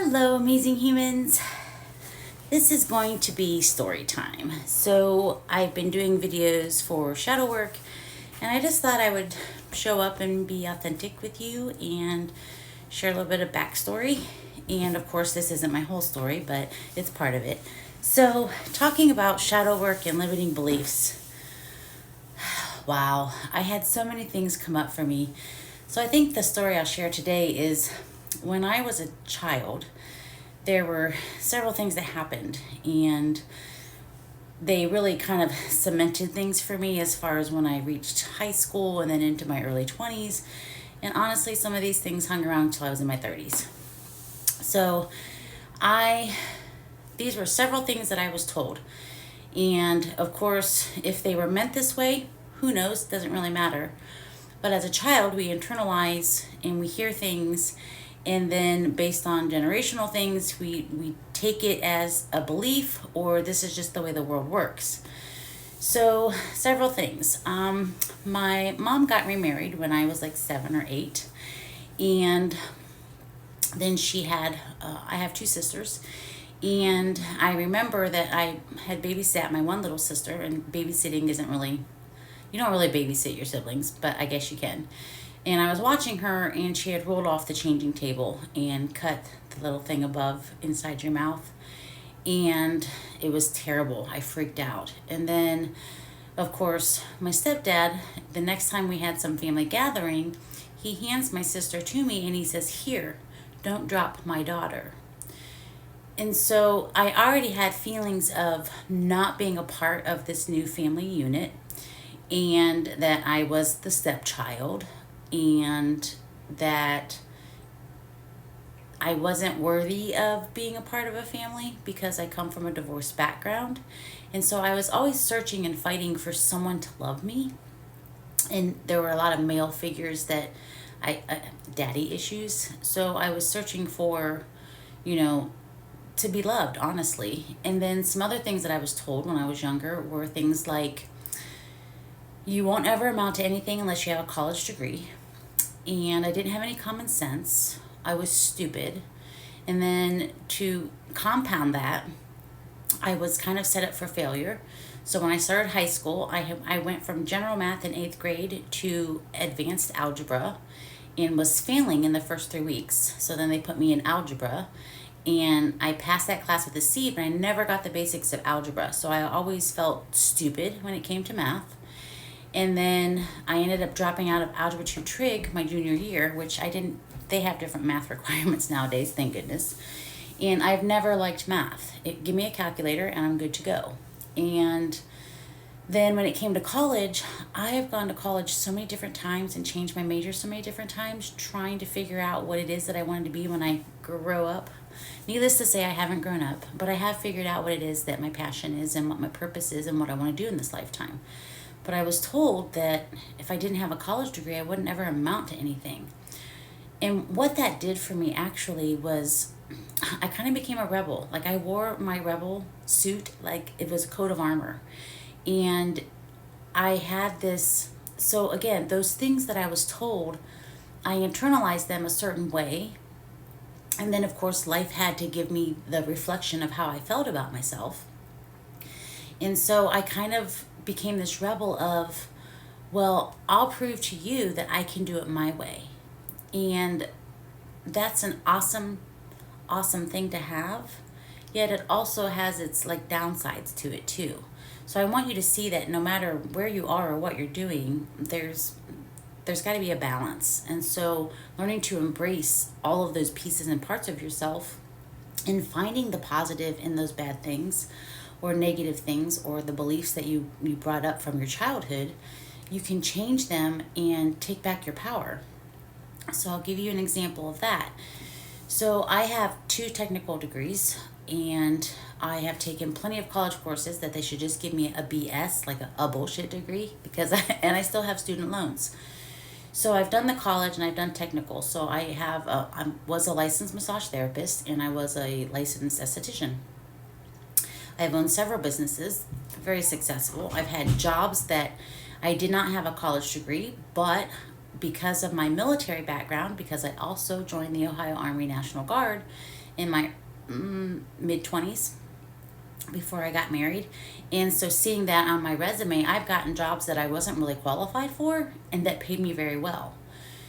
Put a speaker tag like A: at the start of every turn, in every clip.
A: Hello, amazing humans. This is going to be story time. So, I've been doing videos for shadow work, and I just thought I would show up and be authentic with you and share a little bit of backstory. And of course, this isn't my whole story, but it's part of it. So, talking about shadow work and limiting beliefs. Wow, I had so many things come up for me. So, I think the story I'll share today is when I was a child, there were several things that happened, and they really kind of cemented things for me as far as when I reached high school and then into my early 20s. And honestly, some of these things hung around until I was in my 30s. So, these were several things that I was told. And of course, if they were meant this way, who knows? Doesn't really matter. But as a child, we internalize and we hear things, and then based on generational things, we take it as a belief, or this is just the way the world works. So, several things. My mom got remarried when I was like 7 or 8, and then I have two sisters, and I remember that I had babysat my one little sister, and babysitting isn't really, you don't really babysit your siblings, but I guess you can. And I was watching her, and she had rolled off the changing table and cut the little thing above inside your mouth. And it was terrible. I freaked out. And then, of course, my stepdad, the next time we had some family gathering, he hands my sister to me and he says, "Here, don't drop my daughter." And so I already had feelings of not being a part of this new family unit, and that I was the stepchild, and that I wasn't worthy of being a part of a family because I come from a divorced background. And so I was always searching and fighting for someone to love me. And there were a lot of male figures that daddy issues. So I was searching for, to be loved, honestly. And then some other things that I was told when I was younger were things like, you won't ever amount to anything unless you have a college degree. And I didn't have any common sense. I was stupid. And then to compound that, I was kind of set up for failure. So when I started high school, I went from general math in 8th grade to advanced algebra and was failing in the first 3 weeks. So then they put me in algebra, and I passed that class with a C, but I never got the basics of algebra. So I always felt stupid when it came to math. And then I ended up dropping out of Algebra 2 Trig my junior year, which they have different math requirements nowadays, thank goodness. And I've never liked math. Give me a calculator and I'm good to go. And then when it came to college, I have gone to college so many different times and changed my major so many different times, trying to figure out what it is that I wanted to be when I grow up. Needless to say, I haven't grown up, but I have figured out what it is that my passion is and what my purpose is and what I want to do in this lifetime. But I was told that if I didn't have a college degree, I wouldn't ever amount to anything. And what that did for me actually was I kind of became a rebel. Like, I wore my rebel suit like it was a coat of armor. And I had this, so again, those things that I was told, I internalized them a certain way. And then, of course, life had to give me the reflection of how I felt about myself. And so I kind of became this rebel of, well, I'll prove to you that I can do it my way. And that's an awesome, awesome thing to have. Yet it also has its like downsides to it too. So I want you to see that no matter where you are or what you're doing, there's got to be a balance. And so learning to embrace all of those pieces and parts of yourself and finding the positive in those bad things or negative things or the beliefs that you brought up from your childhood, you can change them and take back your power. So I'll give you an example of that. So I have 2 technical degrees, and I have taken plenty of college courses that they should just give me a BS, like a bullshit degree, because I still have student loans. So I've done the college and I've done technical. So I was a licensed massage therapist, and I was a licensed esthetician. I've owned several businesses, very successful. I've had jobs that I did not have a college degree, but because of my military background, because I also joined the Ohio Army National Guard, in my mid 20s before I got married. And so seeing that on my resume, I've gotten jobs that I wasn't really qualified for and that paid me very well.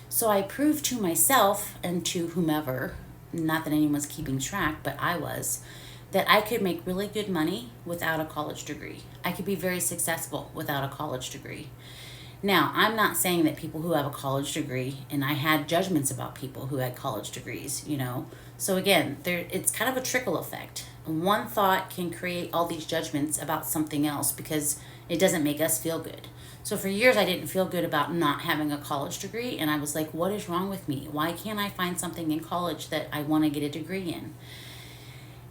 A: So I proved to myself and to whomever, not that anyone's keeping track, but I was, that I could make really good money without a college degree. I could be very successful without a college degree. Now, I'm not saying that people who have a college degree, and I had judgments about people who had college degrees, you know. So again, it's kind of a trickle effect. One thought can create all these judgments about something else because it doesn't make us feel good. So for years, I didn't feel good about not having a college degree, and I was like, what is wrong with me? Why can't I find something in college that I want to get a degree in?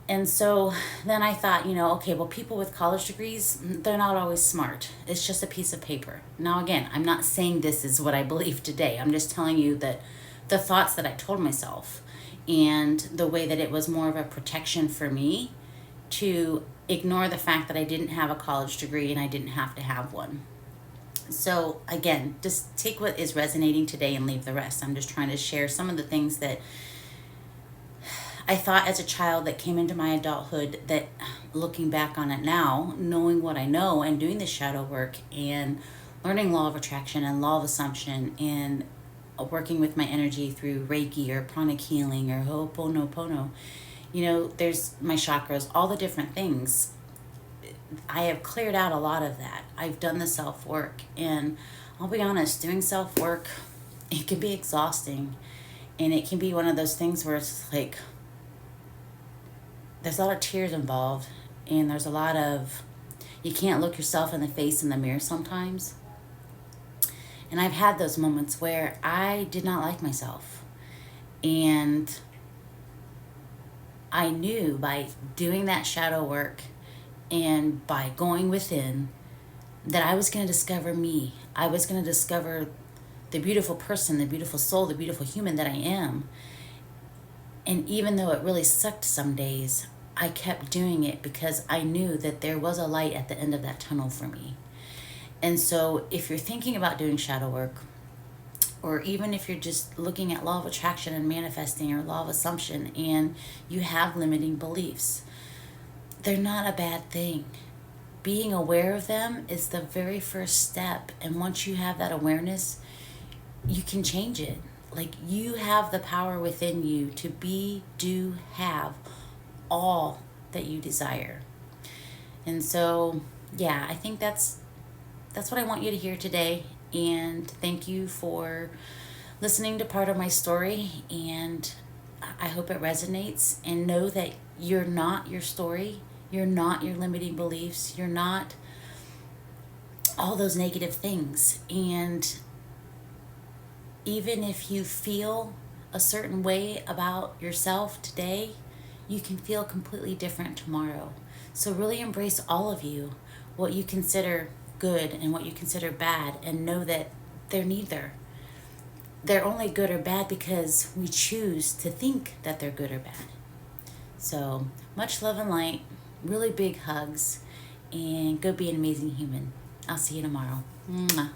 A: And so then I thought, okay, well, people with college degrees, they're not always smart. It's just a piece of paper. Now, again, I'm not saying this is what I believe today. I'm just telling you that the thoughts that I told myself and the way that it was more of a protection for me to ignore the fact that I didn't have a college degree and I didn't have to have one. So again, just take what is resonating today and leave the rest. I'm just trying to share some of the things that I thought as a child that came into my adulthood, that looking back on it now, knowing what I know and doing the shadow work and learning law of attraction and law of assumption and working with my energy through Reiki or pranic healing or Ho'oponopono, there's my chakras, all the different things. I have cleared out a lot of that. I've done the self-work, and I'll be honest, doing self-work, it can be exhausting, and it can be one of those things where it's like, there's a lot of tears involved, and there's a lot of, you can't look yourself in the face in the mirror sometimes. And I've had those moments where I did not like myself. And I knew by doing that shadow work and by going within that I was going to discover me. I was going to discover the beautiful person, the beautiful soul, the beautiful human that I am. And even though it really sucked some days, I kept doing it because I knew that there was a light at the end of that tunnel for me. And so if you're thinking about doing shadow work, or even if you're just looking at law of attraction and manifesting or law of assumption and you have limiting beliefs, they're not a bad thing. Being aware of them is the very first step. And once you have that awareness, you can change it. Like, you have the power within you to be, do, have all that you desire. And so, yeah, I think that's what I want you to hear today. And thank you for listening to part of my story. And I hope it resonates. And know that you're not your story. You're not your limiting beliefs. You're not all those negative things. And even if you feel a certain way about yourself today, you can feel completely different tomorrow. So really embrace all of you, what you consider good and what you consider bad, and know that they're neither. They're only good or bad because we choose to think that they're good or bad. So much love and light, really big hugs, and go be an amazing human. I'll see you tomorrow. Mwah.